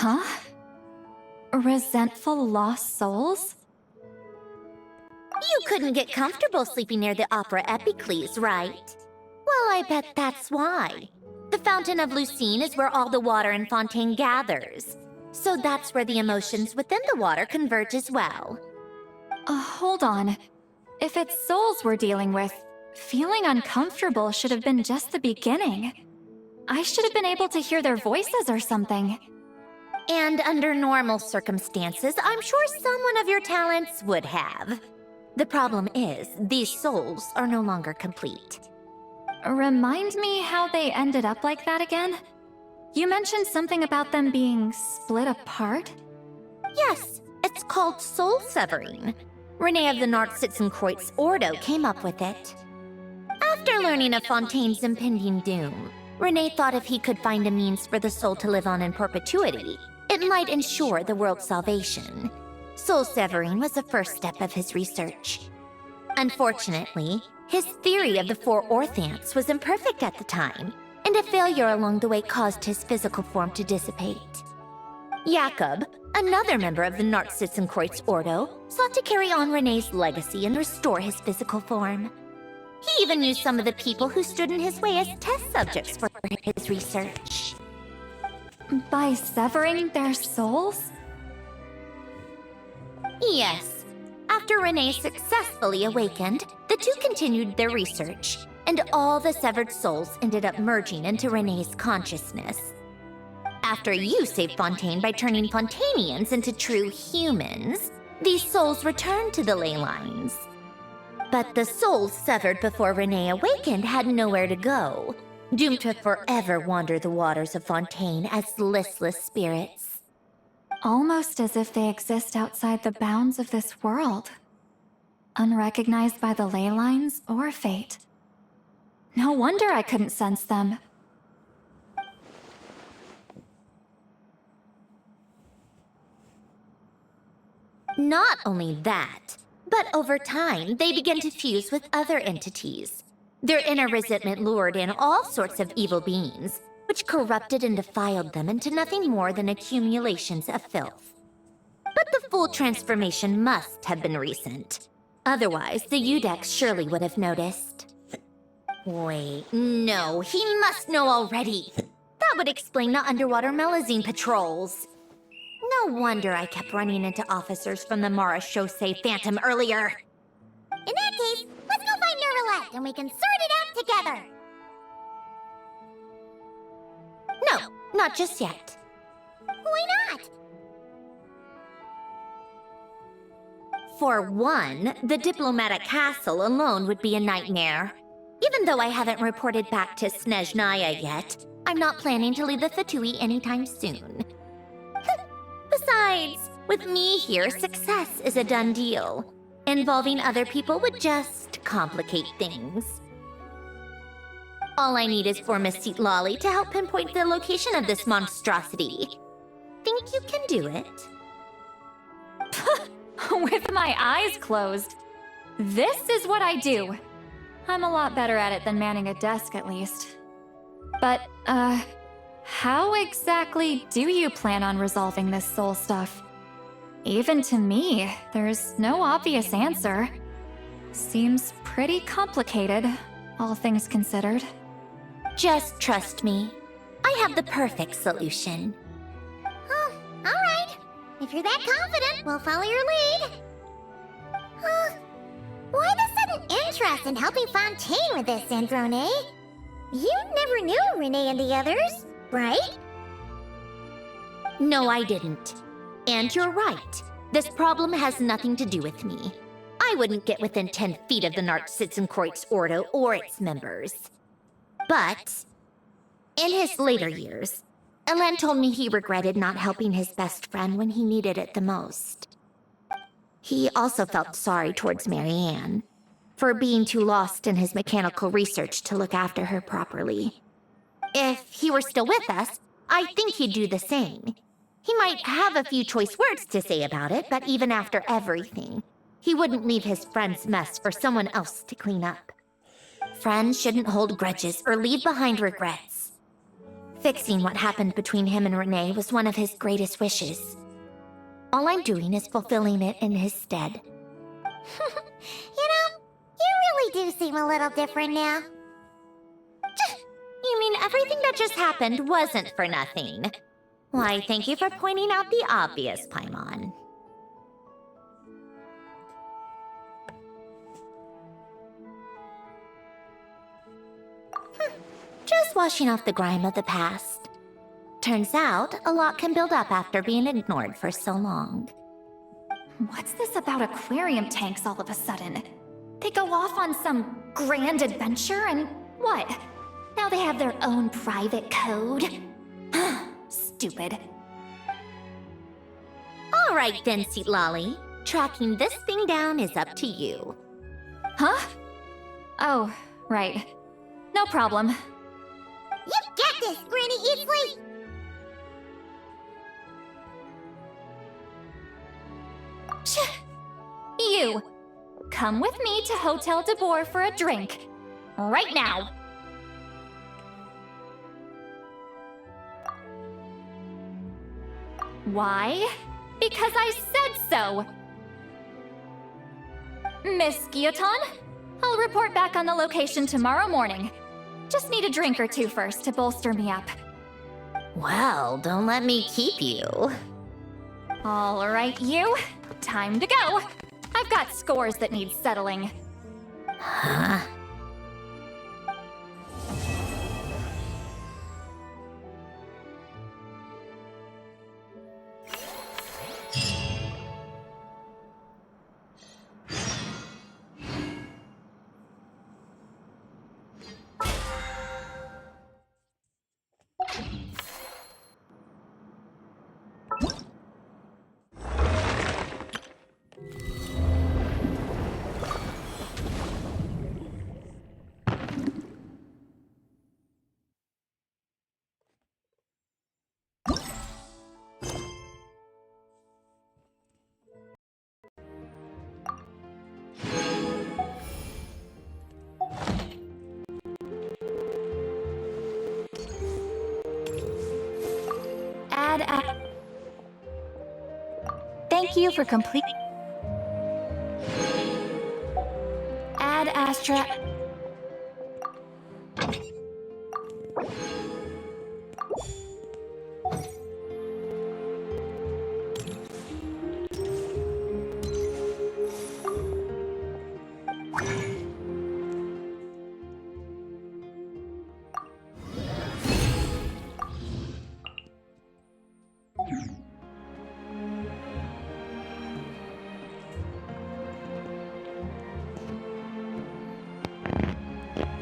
Huh? Resentful lost souls? You couldn't get comfortable sleeping near the Opera Epicles, right? Well, I bet that's why. The Fountain of Lucine is where all the water in Fontaine gathers. So that's where the emotions within the water converge as well. Hold on. If it's souls we're dealing with, feeling uncomfortable should have been just the beginning. I should have been able to hear their voices or something. And under normal circumstances, I'm sure someone of your talents would have. The problem is, these souls are no longer complete. Remind me how they ended up like that again? You mentioned something about them being split apart? Yes, it's called soul severing. Renee of the Narcitzenkreuz Ordo came up with it. After learning of Fontaine's impending doom, Renee thought if he could find a means for the soul to live on in perpetuity, it might ensure the world's salvation. Soul severing was the first step of his research. Unfortunately, his theory of the four orthants was imperfect at the time, and a failure along the way caused his physical form to dissipate. Jakob, another member of the Narcitzenkreuz Ordo, sought to carry on Renee's legacy and restore his physical form. He even used some of the people who stood in his way as test subjects for his research. By severing their souls? Yes. After Renee successfully awakened, the two continued their research, and all the severed souls ended up merging into Renee's consciousness. After you saved Fontaine by turning Fontainians into true humans, these souls returned to the ley lines. But the souls severed before Renee awakened had nowhere to go, doomed to forever wander the waters of Fontaine as listless spirits. Almost as if they exist outside the bounds of this world. Unrecognized by the ley lines or fate. No wonder I couldn't sense them. Not only that, but over time, they began to fuse with other entities. Their inner resentment lured in all sorts of evil beings, which corrupted and defiled them into nothing more than accumulations of filth. But the full transformation must have been recent. Otherwise, the Udex surely would have noticed. Wait, no, he must know already. That would explain the underwater melazine patrols. No wonder I kept running into officers from the Mara Chaussee Phantom earlier. In that case, let's go find Nervalette and we can sort it out together. No, not just yet. Why not? For one, the diplomatic castle alone would be a nightmare. Even though I haven't reported back to Snezhnaya yet, I'm not planning to leave the Fatui anytime soon. Besides, with me here, success is a done deal. Involving other people would just complicate things. All I need is for Miss Lolly to help pinpoint the location of this monstrosity. Think you can do it? With my eyes closed. This is what I do. I'm a lot better at it than manning a desk, at least. But, how exactly do you plan on resolving this soul stuff? Even to me, there's no obvious answer. Seems pretty complicated, all things considered. Just trust me. I have the perfect solution. Oh, all right. If you're that confident, we'll follow your lead. Why the sudden interest in helping Fontaine with this, Androne? You never knew Renee and the others, right? No, I didn't. And you're right. This problem has nothing to do with me. I wouldn't get within 10 feet of the Narcitzenkreuz Ordo or its members. But, in his later years, Elen told me he regretted not helping his best friend when he needed it the most. He also felt sorry towards Marianne, for being too lost in his mechanical research to look after her properly. If he were still with us, I think he'd do the same. He might have a few choice words to say about it, but even after everything, he wouldn't leave his friend's mess for someone else to clean up. Friends shouldn't hold grudges or leave behind regrets. Fixing what happened between him and Renee was one of his greatest wishes. All I'm doing is fulfilling it in his stead. You really do seem a little different now. You mean everything that just happened wasn't for nothing? Why, thank you for pointing out the obvious, Paimon. Just washing off the grime of the past. Turns out, a lot can build up after being ignored for so long. What's this about aquarium tanks all of a sudden? They go off on some grand adventure and what? Now they have their own private code? Stupid. All right then, Sweet Lolly. Tracking this thing down is up to you. Huh? Oh, right. No problem. You get this, Granny Eatsley! You! Come with me to Hotel de Boer for a drink. Right now! Why? Because I said so! Miss Guillotin, I'll report back on the location tomorrow morning. Just need a drink or two first to bolster me up. Well, don't let me keep you. All right, you. Time to go. I've got scores that need settling. Huh? Thank you for complete. Ad Astra.